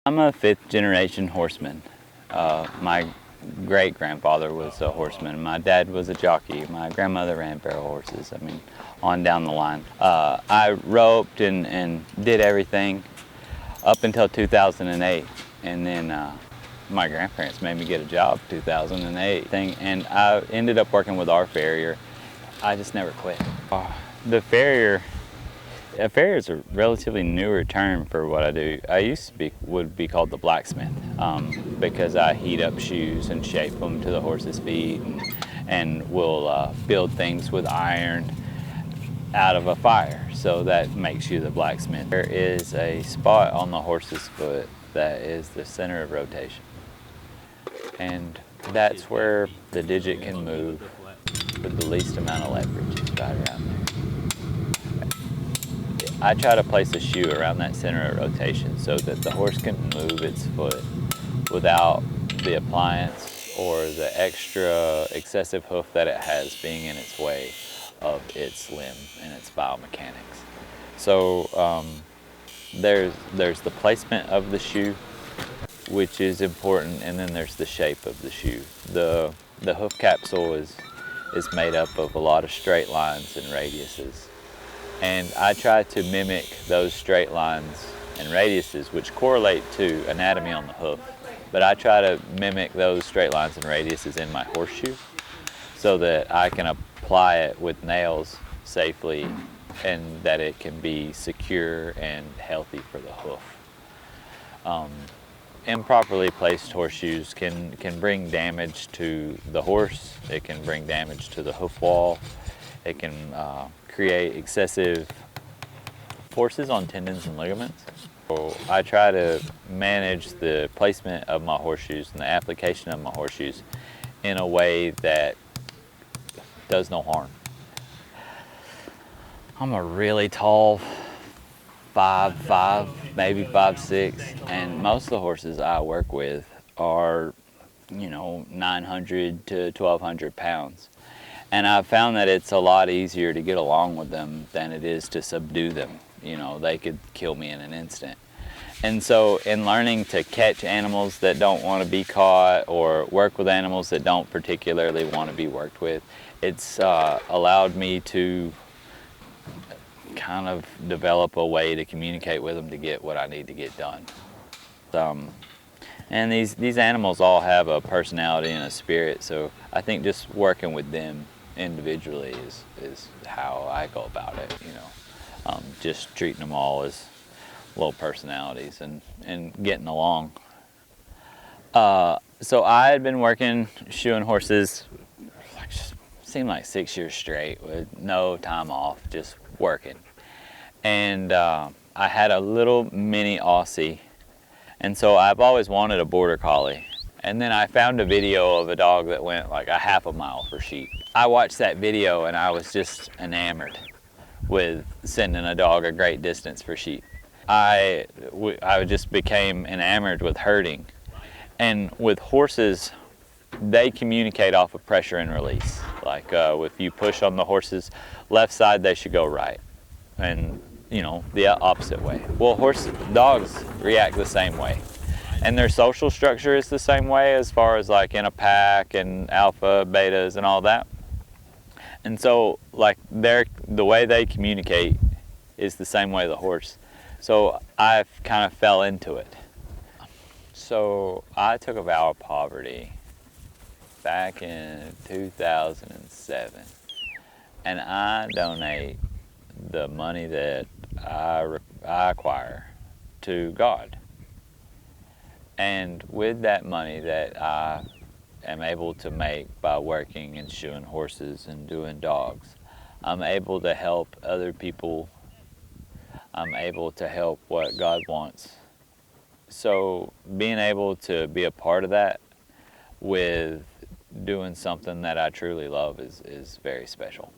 I'm a fifth generation horseman. My great-grandfather was a horseman. My dad was a jockey. My grandmother ran barrel horses. I mean, on down the line. I roped and did everything up until 2008. And then my grandparents made me get a job 2008 thing. And I ended up working with our farrier. I just never quit. The farrier. A farrier is a relatively newer term for what I do. I used to would be called the blacksmith because I heat up shoes and shape them to the horse's feet and will build things with iron out of a fire. So that makes you the blacksmith. There is a spot on the horse's foot that is the center of rotation. And that's where the digit can move with the least amount of leverage. It's right around there. I try to place a shoe around that center of rotation so that the horse can move its foot without the appliance or the extra excessive hoof that it has being in its way of its limb and its biomechanics. So there's the placement of the shoe, which is important, and then there's the shape of the shoe. The hoof capsule is made up of a lot of straight lines and radiuses. And I try to mimic those straight lines and radiuses, which correlate to anatomy on the hoof. But I try to mimic those straight lines and radiuses in my horseshoe so that I can apply it with nails safely and that it can be secure and healthy for the hoof. Improperly placed horseshoes can bring damage to the horse. It can bring damage to the hoof wall. It can create excessive forces on tendons and ligaments. So I try to manage the placement of my horseshoes and the application of my horseshoes in a way that does no harm. I'm a really tall 5'5", maybe 5'6", and most of the horses I work with are, 900 to 1,200 pounds. And I've found that it's a lot easier to get along with them than it is to subdue them. They could kill me in an instant. And so in learning to catch animals that don't want to be caught or work with animals that don't particularly want to be worked with, it's allowed me to kind of develop a way to communicate with them to get what I need to get done. And these animals all have a personality and a spirit, so I think just working with them individually is how I go about it, just treating them all as little personalities and getting along. So I had been working shoeing horses, seemed like 6 years straight with no time off, just working. And I had a little mini Aussie, and so I've always wanted a border collie. And then I found a video of a dog that went like a half a mile for sheep. I watched that video and I was just enamored with sending a dog a great distance for sheep. I just became enamored with herding. And with horses, they communicate off of pressure and release. Like if you push on the horse's left side, they should go right. And the opposite way. Well, dogs react the same way. And their social structure is the same way as far as like in a pack and alpha, betas and all that. And so like the way they communicate is the same way the horse. So I kind of fell into it. So I took a vow of poverty back in 2007. And I donate the money that I acquire to God. And with that money that I am able to make by working and shoeing horses and doing dogs, I'm able to help other people. I'm able to help what God wants. So being able to be a part of that with doing something that I truly love is very special.